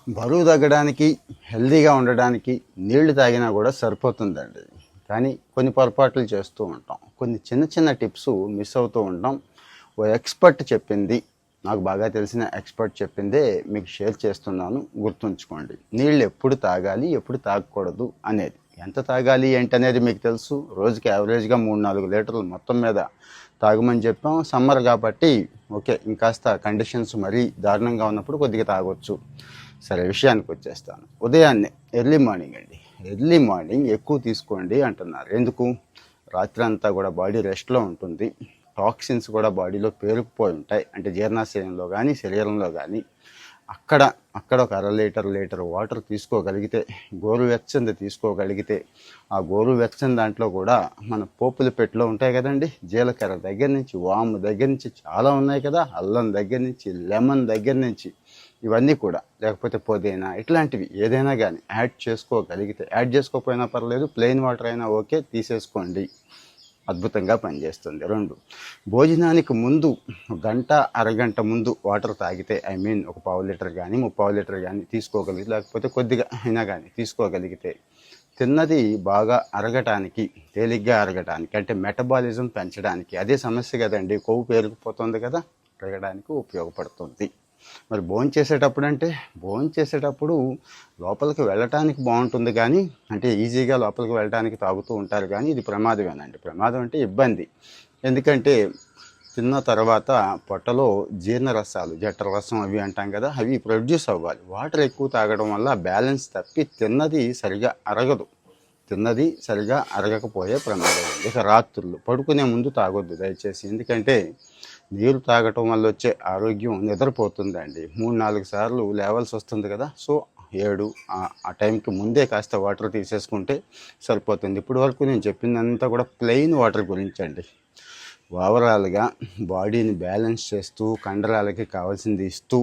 బరువు తగ్గడానికి, హెల్తీగా ఉండడానికి నీళ్లు తాగినా కూడా సరిపోతుందండి. కానీ కొన్ని పొరపాట్లు చేస్తూ ఉంటాం. కొన్ని చిన్న చిన్న టిప్స్ మిస్ అవుతూ ఉంటాం. ఓ ఎక్స్పర్ట్ చెప్పింది, నాకు బాగా తెలిసిన ఎక్స్పర్ట్ చెప్పిందే మీకు షేర్ చేస్తున్నాను, గుర్తుంచుకోండి. నీళ్ళు ఎప్పుడు తాగాలి, ఎప్పుడు తాగకూడదు అనేది. ఎంత తాగాలి ఏంటనేది మీకు తెలుసు. రోజుకి యావరేజ్గా 3-4 లీటర్లు మొత్తం మీద తాగమని చెప్పాం. సమ్మర్ కాబట్టి ఓకే, ఇంకాస్త కండిషన్స్ మరీ దారుణంగా ఉన్నప్పుడు కొద్దిగా తాగొచ్చు. సరే, విషయానికి వచ్చేస్తాను. ఉదయాన్నే ఎర్లీ మార్నింగ్ అండి, ఎర్లీ మార్నింగ్ ఎక్కువ తీసుకోండి అంటున్నారు. ఎందుకు? రాత్రి అంతా కూడా బాడీ రెస్ట్లో ఉంటుంది. టాక్సిన్స్ కూడా బాడీలో పేరుకుపోయి ఉంటాయి. అంటే జీర్ణాశయంలో కానీ శరీరంలో కానీ అక్కడ ఒక లీటర్ వాటర్ తీసుకోగలిగితే, గోరువెచ్చంది తీసుకోగలిగితే, ఆ గోరువెచ్చని దాంట్లో కూడా మన పోపుల పెట్టెలో ఉంటాయి కదండి, జీలకర్ర దగ్గర నుంచి, వాము దగ్గర నుంచి చాలా ఉన్నాయి కదా, అల్లం దగ్గర నుంచి, లెమన్ దగ్గర నుంచి, ఇవన్నీ కూడా, లేకపోతే పుదీనా, ఇట్లాంటివి ఏదైనా కానీ యాడ్ చేసుకోగలిగితే, యాడ్ చేసుకోకపోయినా పర్లేదు, ప్లెయిన్ వాటర్ అయినా ఓకే, తీసేసుకోండి. అద్భుతంగా పనిచేస్తుంది. 2, భోజనానికి ముందు గంట అరగంట ముందు వాటర్ తాగితే, ఒక 1/4 లీటర్ కానీ 3/4 లీటర్ కానీ తీసుకోగలిగితే, లేకపోతే కొద్దిగా అయినా కానీ తీసుకోగలిగితే, తిన్నది బాగా అరగటానికి, తేలిగ్గా అరగటానికి, అంటే మెటబాలిజం పెంచడానికి, అదే సమస్య కదండి, కొవ్వు పేరుకుపోతుంది కదా, అరగడానికి ఉపయోగపడుతుంది. మరి భోంచేసేటప్పుడు లోపలికి వెళ్ళటానికి బాగుంటుంది, కానీ అంటే ఈజీగా లోపలికి వెళ్ళటానికి తాగుతూ ఉంటారు, కానీ ఇది ప్రమాదమేనండి. ప్రమాదం అంటే ఇబ్బంది. ఎందుకంటే తిన్న తర్వాత పొట్టలో జీర్ణరసాలు, జఠరరసం అవి అంటాం కదా, అవి ప్రొడ్యూస్ అవ్వాలి. వాటర్ ఎక్కువ తాగడం వల్ల బ్యాలెన్స్ తప్పి తిన్నది సరిగా అరగకపోయే ప్రమాదం ఉంది. ఇక రాత్రులు పడుకునే ముందు తాగొద్దు దయచేసి. ఎందుకంటే నీరు తాగటం వల్ల వచ్చే ఆరోగ్యం నిద్రపోతుందండి. 3-4 సార్లు లేవాల్సి వస్తుంది కదా. సో 7 ఆ టైంకి ముందే కాస్త వాటర్ తీసేసుకుంటే సరిపోతుంది. ఇప్పటి వరకు నేను చెప్పిందంతా కూడా ప్లెయిన్ వాటర్ గురించి అండి. ఓవరాల్గా బాడీని బ్యాలెన్స్ చేస్తూ, కండరాలకి కావాల్సింది ఇస్తూ,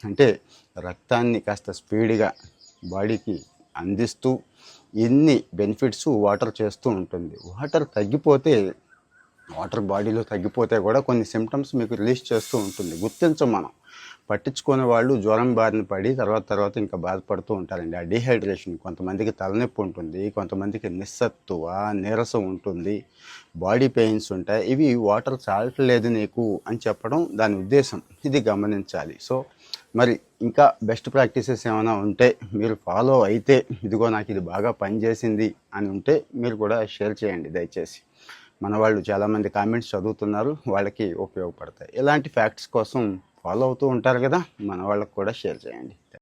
అంటే రక్తాన్ని కాస్త స్పీడ్గా బాడీకి అందిస్తూ, ఇన్ని బెనిఫిట్స్ వాటర్ చేస్తూ ఉంటుంది. వాటర్ బాడీలో తగ్గిపోతే కూడా కొన్ని సిమ్టమ్స్ మీకు రిలీజ్ చేస్తూ ఉంటుంది. గుర్తించం మనం. పట్టించుకునే వాళ్ళు జ్వరం బారిన పడి తర్వాత ఇంకా బాధపడుతూ ఉంటారండి. ఆ డీహైడ్రేషన్, కొంతమందికి తలనొప్పి ఉంటుంది, కొంతమందికి నిస్సత్తువ, నీరసం ఉంటుంది, బాడీ పెయిన్స్ ఉంటాయి. ఇవి వాటర్ చాలట్లేదు నీకు అని చెప్పడం దాని ఉద్దేశం. ఇది గమనించాలి. సో మరి ఇంకా బెస్ట్ ప్రాక్టీసెస్ ఏమైనా ఉంటే మీరు ఫాలో అయితే, ఇదిగో నాకు ఇది బాగా పనిచేసింది అని ఉంటే మీరు కూడా షేర్ చేయండి దయచేసి. మన వాళ్ళు చాలామంది కామెంట్స్ చదువుతున్నారు, వాళ్ళకి ఉపయోగపడతాయి. ఇలాంటి ఫ్యాక్ట్స్ కోసం ఫాలో అవుతూ ఉంటారు కదా, మన వాళ్ళకి కూడా షేర్ చేయండి.